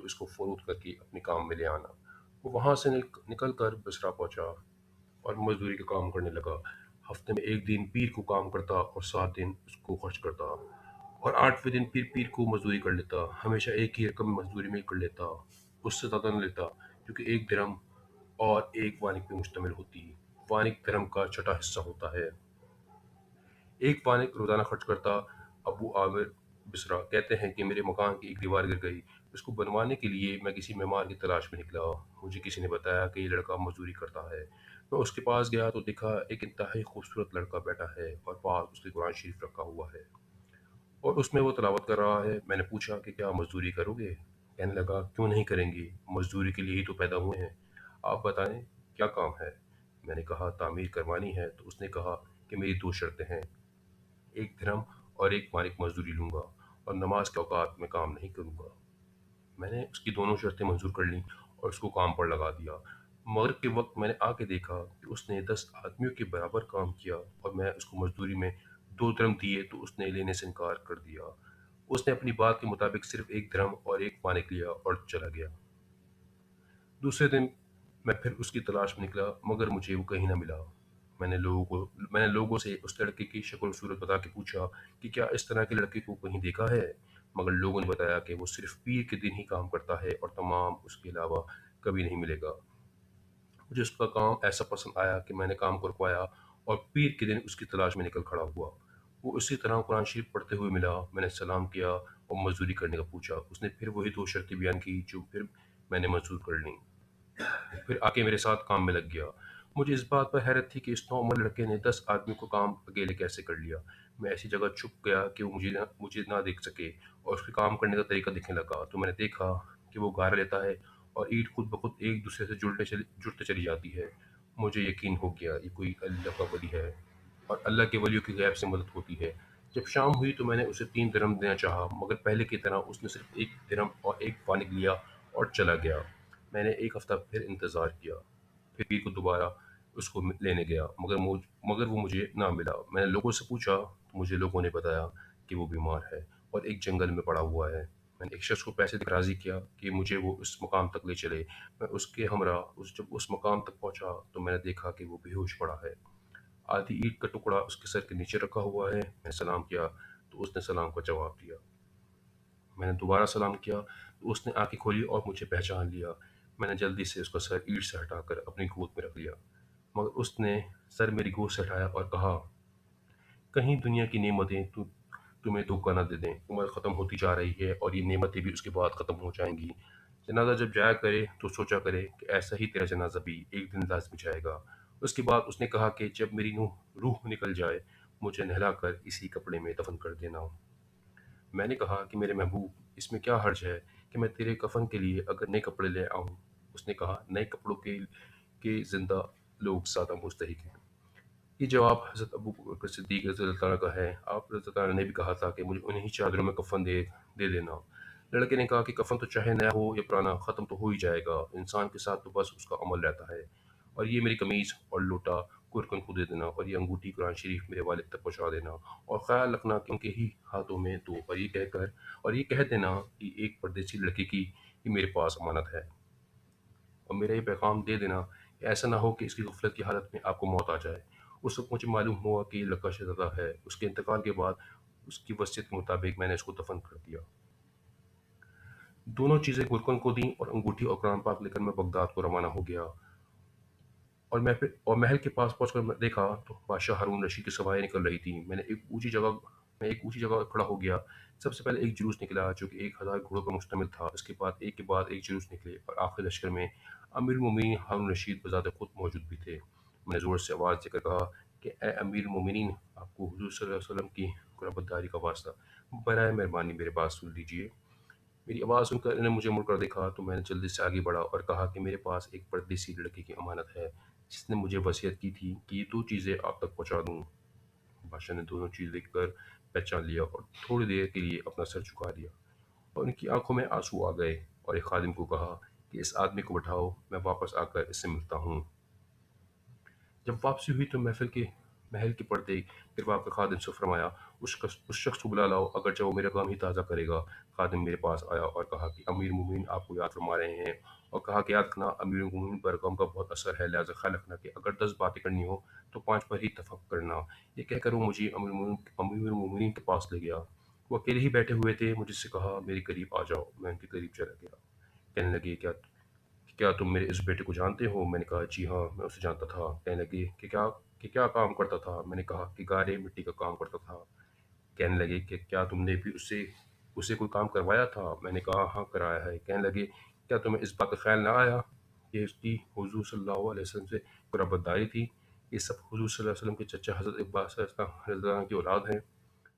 تو اس کو فروخت کر کے اپنے کام میں لے آنا۔ وہ وہاں سے نکل کر بسرا پہنچا اور مزدوری کا کام کرنے لگا۔ ہفتے میں ایک دن پیر کو کام کرتا اور 7 دن اس کو خرچ کرتا، اور 8ویں دن پھر پیر کو مزدوری کر لیتا۔ ہمیشہ ایک ہی رقم مزدوری میں کر لیتا، اس سے زیادہ نہ لیتا، کیونکہ ایک درہم اور ایک وانک پہ مشتمل ہوتی۔ وانک درہم کا چھٹا حصہ ہوتا ہے۔ ایک وانک روزانہ خرچ کرتا۔ ابو عامر بسرا کہتے ہیں کہ میرے مکان کی ایک دیوار گر گئی۔ اس کو بنوانے کے لیے میں کسی معمار کی تلاش میں نکلا۔ مجھے کسی نے بتایا کہ یہ لڑکا مزدوری کرتا ہے۔ میں اس کے پاس گیا تو دیکھا ایک انتہائی خوبصورت لڑکا بیٹھا ہے اور پاس اس کے قرآن شریف رکھا ہوا ہے اور اس میں وہ تلاوت کر رہا ہے۔ میں نے پوچھا کہ کیا مزدوری کرو گے؟ کہنے لگا کیوں نہیں کریں گے، مزدوری کے لیے ہی تو پیدا ہوئے ہیں۔ آپ بتائیں کیا کام ہے؟ میں نے کہا تعمیر کروانی ہے۔ تو اس نے کہا کہ میری 2 شرطیں ہیں، 1 درہم اور 1 مانک مزدوری لوں گا، اور نماز کے اوقات میں کام نہیں کروں گا۔ میں نے اس کی دونوں شرطیں منظور کر لیں اور اس کو کام پر لگا دیا۔ مغرب کے وقت میں نے آ کے دیکھا کہ اس نے 10 آدمیوں کے برابر کام کیا، اور میں اس کو مزدوری میں 2 درہم دیے تو اس نے لینے سے انکار کر دیا۔ اس نے اپنی بات کے مطابق صرف 1 درہم اور 1 مانک لیا اور چلا گیا۔ دوسرے دن میں پھر اس کی تلاش میں نکلا، مگر مجھے وہ کہیں نہ ملا۔ میں نے لوگوں سے اس لڑکے کی شکل و صورت بتا کے پوچھا کہ کیا اس طرح کے لڑکے کو کہیں دیکھا ہے، مگر لوگوں نے بتایا کہ وہ صرف پیر کے دن ہی کام کرتا ہے اور تمام اس کے علاوہ کبھی نہیں ملے گا۔ مجھے اس کا کام ایسا پسند آیا کہ میں نے کام کو رکوایا اور پیر کے دن اس کی تلاش میں نکل کھڑا ہوا۔ وہ اسی طرح قرآن شریف پڑھتے ہوئے ملا۔ میں نے سلام کیا اور مزدوری کرنے کا پوچھا۔ اس نے پھر وہی 2 شرطیں بیان کی جو پھر میں نے منظور کر لیں۔ پھر آ کے میرے ساتھ کام میں لگ گیا۔ مجھے اس بات پر حیرت تھی کہ اس نوعمر لڑکے نے 10 آدمیوں کو کام اکیلے کیسے کر لیا۔ میں ایسی جگہ چھپ گیا کہ وہ مجھے نہ دیکھ سکے، اور اس کے کام کرنے کا طریقہ دیکھنے لگا تو میں نے دیکھا کہ وہ گارا لیتا ہے اور اینٹ خود بخود ایک دوسرے سے جڑتے چلی جاتی ہے۔ مجھے یقین ہو گیا یہ کوئی اللہ کا ولی ہے، اور اللہ کے ولیوں کی غیب سے مدد ہوتی ہے۔ جب شام ہوئی تو میں نے اسے 3 درہم دینا چاہا، مگر پہلے کی طرح اس نے صرف 1 درہم اور 1 مانک لیا اور چلا گیا۔ میں نے ایک ہفتہ پھر انتظار کیا، پھر پیر کو دوبارہ اس کو لینے گیا، مگر وہ مجھے نہ ملا۔ میں نے لوگوں سے پوچھا تو مجھے لوگوں نے بتایا کہ وہ بیمار ہے اور ایک جنگل میں پڑا ہوا ہے۔ میں نے ایک شخص کو پیسے دے کر راضی کیا کہ مجھے وہ اس مقام تک لے چلے۔ میں اس کے ہمراہ جب اس مقام تک پہنچا تو میں نے دیکھا کہ وہ بے ہوش پڑا ہے۔ آدھی اینٹ کا ٹکڑا اس کے سر کے نیچے رکھا ہوا ہے۔ میں نے سلام کیا تو اس نے سلام کا جواب دیا۔ میں نے دوبارہ سلام کیا تو اس نے آنکھیں کھولی اور مجھے پہچان لیا۔ میں نے جلدی سے اس کا سر اینٹ سے ہٹا کر اپنی گود میں رکھ لیا، مگر اس نے سر میری گود سے ہٹایا اور کہا کہیں دنیا کی نعمتیں تمہیں دھوکہ نہ دے دیں۔ عمر ختم ہوتی جا رہی ہے اور یہ نعمتیں بھی اس کے بعد ختم ہو جائیں گی۔ جنازہ جب جایا کرے تو سوچا کرے کہ ایسا ہی تیرا جنازہ بھی ایک دن لازمی جائے گا۔ اس کے بعد اس نے کہا کہ جب میری روح نکل جائے مجھے نہلا کر اسی کپڑے میں دفن کر دینا۔ میں نے کہا کہ میرے محبوب، اس میں کیا حرج ہے کہ میں تیرے کفن کے لیے اگر نئے کپڑے لے آؤں؟ اس نے کہا نئے کپڑوں کے زندہ لوگ زیادہ مستحق ہیں۔ یہ جواب حضرت ابو بکر صدیق رضی اللہ تعالیٰ کا ہے۔ آپ رضی اللہ تعالیٰ نے بھی کہا تھا کہ مجھے انہی چادروں میں کفن دے دینا۔ لڑکے نے کہا کہ کفن تو چاہے نیا ہو یا پرانا ختم تو ہو ہی جائے گا، انسان کے ساتھ تو بس اس کا عمل رہتا ہے۔ اور یہ میری قمیض اور لوٹا کورکن کو دے دینا، اور یہ انگوٹھی قرآن شریف میرے والد تک پہنچا دینا، اور خیال رکھنا کہ ان کے ہی ہاتھوں میں تو، اور یہ کہہ دینا کہ ایک پردیسی لڑکے کی یہ میرے پاس امانت ہے، اور میرا یہ پیغام دے دینا کہ ایسا نہ ہو کہ اس کی غفلت کی حالت میں آپ کو موت آ جائے۔ اس وقت مجھے معلوم ہوا کہ یہ لڑکا شہزادہ ہے۔ اس کے انتقال کے بعد اس کی وصیت کے مطابق میں نے اس کو دفن کر دیا۔ دونوں چیزیں گلکن کو دیں اور انگوٹھی اور قرآن پاک لے کر میں بغداد کو روانہ ہو گیا، اور محل کے پاس پہنچ کر میں دیکھا تو بادشاہ ہارون رشید کی سواریں نکل رہی تھیں۔ میں ایک اونچی جگہ کھڑا ہو گیا۔ سب سے پہلے ایک جلوس نکلا جو کہ 1000 گھوڑوں پر مشتمل تھا۔ اس کے بعد ایک جلوس نکلے، اور آخر لشکر میں امیر المومنین ہارون رشید بذات خود موجود بھی تھے۔ میں نے زور سے آواز دے کر کہا کہ اے امیر المومنین، آپ کو حضور صلی اللہ علیہ وسلم کی قربت داری کا واسطہ، برائے مہربانی میرے بات سن لیجیے۔ میری آواز سن کر انہوں نے مجھے مڑ کر دیکھا تو میں نے جلدی سے آگے بڑھا اور کہا کہ میرے پاس ایک پردیسی لڑکے کی امانت ہے جس نے مجھے وصیت کی تھی کہ یہ 2 چیزیں آپ تک پہنچا دوں۔ بادشاہ نے دونوں چیز دیکھ کر پہچان لیا اور تھوڑی دیر کے لیے اپنا سر جھکا دیا، اور ان کی آنکھوں میں آنسو آ گئے، اور ایک خادم کو کہا کہ اس آدمی کو بٹھاؤ، میں واپس آ کر اس سے ملتا ہوں۔ جب واپسی ہوئی تو محل کے پردے گروا کے خادم سے فرمایا اس شخص کو بلا لاؤ، اگرچہ وہ میرا کام ہی تازہ کرے گا خادم میرے پاس آیا اور کہا کہ امیر المومنین آپ کو یاد فرما رہے ہیں، اور کہا کہ یاد رکھنا امیر المومنین پر غم کا بہت اثر ہے، لہٰذا خیال رکھنا کہ اگر 10 باتیں کرنی ہو تو 5 پر ہی اتفاق کرنا۔ یہ کہہ کر وہ مجھے امیر المومنین کے پاس لے گیا۔ وہ اکیلے ہی بیٹھے ہوئے تھے، مجھ سے کہا میرے قریب آ جاؤ۔ میں ان کے قریب چلا گیا۔ کہنے لگے کیا تم میرے اس بیٹے کو جانتے ہو؟ میں نے کہا جی ہاں، میں اسے جانتا تھا۔ کہنے لگے کہ کیا کام کرتا تھا؟ میں نے کہا کہ گارے مٹی کا کام کرتا تھا۔ کہنے لگے کہ کیا تم نے بھی اسے کوئی کام کروایا تھا؟ میں نے کہا ہاں کرایا ہے۔ کہنے لگے کیا تمہیں اس بات کا خیال نہ آیا کہ اس کی حضور صلی اللہ علیہ وسلم سے قرابت داری تھی؟ یہ سب حضور صلی اللہ علیہ وسلم کے چچا حضرت عباس رضی اللہ عنہ کی اولاد ہیں۔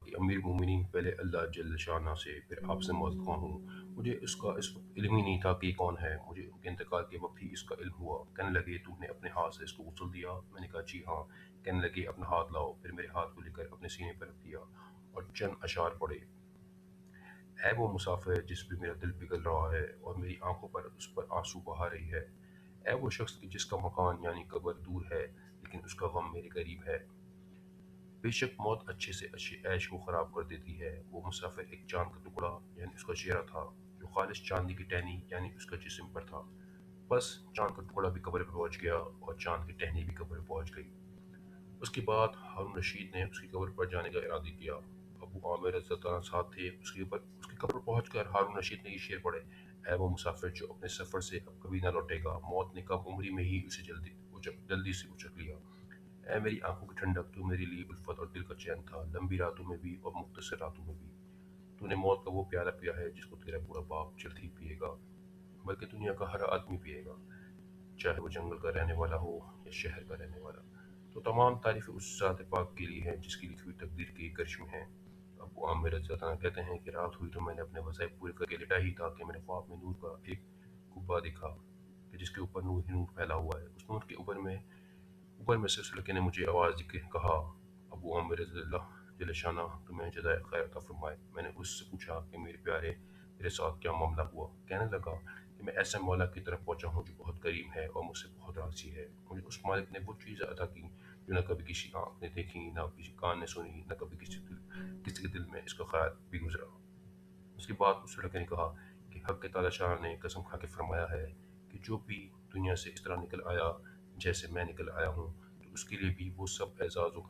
کہ امیر مومنین پہلے اللہ جل شانہ سے پھر آپ سے معذ خواہ ہوں، مجھے اس کا اس وقت علم ہی نہیں تھا کہ یہ کون ہے، مجھے ان کے انتقال کے وقت ہی اس کا علم ہوا۔ کہنے لگے تم نے اپنے ہاتھ سے اس کو غسل دیا؟ میں نے کہا جی ہاں۔ کہنے لگے اپنا ہاتھ لاؤ۔ پھر میرے ہاتھ کو لے کر اپنے سینے پر رکھ دیا اور چند اشعار پڑھے۔ اے وہ مسافر جس پہ میرا دل پگھل رہا ہے اور میری آنکھوں پر اس پر آنسو بہا رہی ہے، اے وہ شخص جس کا مکان یعنی قبر دور ہے لیکن اس کا غم میرے قریب ہے۔ بے شک موت اچھے سے اچھے عیش کو خراب کر دیتی ہے۔ وہ مسافر ایک چاند کا ٹکڑا یعنی اس کا چہرہ تھا جو خالص چاندی کی ٹہنی یعنی اس کا جسم پر تھا۔ بس چاند کا ٹکڑا بھی قبر پہ پہنچ گیا اور چاند کی ٹہنی بھی قبر پہ پہنچ گئی۔ اس کے بعد ہارون رشید نے اس کی قبر پر جانے کا ارادہ کیا۔ ابو عامر رضی اللہ عنہ ساتھ تھے۔ اس کی قبر پر پہنچ کر ہارون رشید نے یہ شعر پڑھے: اے وہ مسافر جو اپنے سفر سے اب کبھی نہ لوٹے گا، موت نے کم عمری میں ہی اسے جلدی سے اچک لیا۔ اے میری آنکھوں کی ٹھنڈک، تو میرے لیے الفت اور دل کا چین تھا، لمبی راتوں میں بھی اور مختصر راتوں میں بھی۔ تو نے موت کا وہ پیالہ پیا ہے جس کو تیرا بوڑھا باپ جلد ہی پیے گا، بلکہ دنیا کا ہر آدمی پیے گا، چاہے وہ جنگل کا رہنے والا ہو یا شہر کا رہنے والا۔ تو تمام تعریفیں اس ذات پاک کے لیے ہیں جس کی لکھی ہوئی تقدیر کے کرشمے ہیں۔ ابو عامر رضی اللہ عنہ کہتے ہیں کہ رات ہوئی تو میں نے اپنے وظائف پورے کر کے لٹا ہی تھا کہ میں نے خواب میں نور کا ایک قبہ دیکھا کہ جس کے اوپر نور ہی نور پھیلا ہوا ہے۔ اس نور کے اوپر میں سے اس لڑکے نے مجھے آواز دی کہ کہا: ابو عامر رضی اللہ جل شانہ تمہیں جزائے خیر عطا فرمائے۔ میں نے اس سے پوچھا کہ میرے پیارے میرے ساتھ کیا معاملہ ہوا؟ کہنے لگا کہ میں ایسے مولا کی طرف پہنچا ہوں جو بہت کریم ہے اور مجھ سے بہت راضی ہے۔ مجھے اس مالک نے وہ چیزیں عطا کی جو نہ کبھی کسی آنکھ نے دیکھی، نہ کسی کان نے سنی، نہ کبھی کسی کے دل میں اس کا خیال بھی گزرا۔ اس کے بعد اس لڑکے نے کہا کہ حق تعالی شاہ نے قسم کھا کے فرمایا ہے کہ جو بھی دنیا سے اس طرح نکل آیا جیسے میں نکل آیا ہوں، تو اس کے لیے بھی وہ سب اعزاز و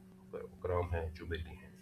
کرام ہیں جو میرے لیے ہیں۔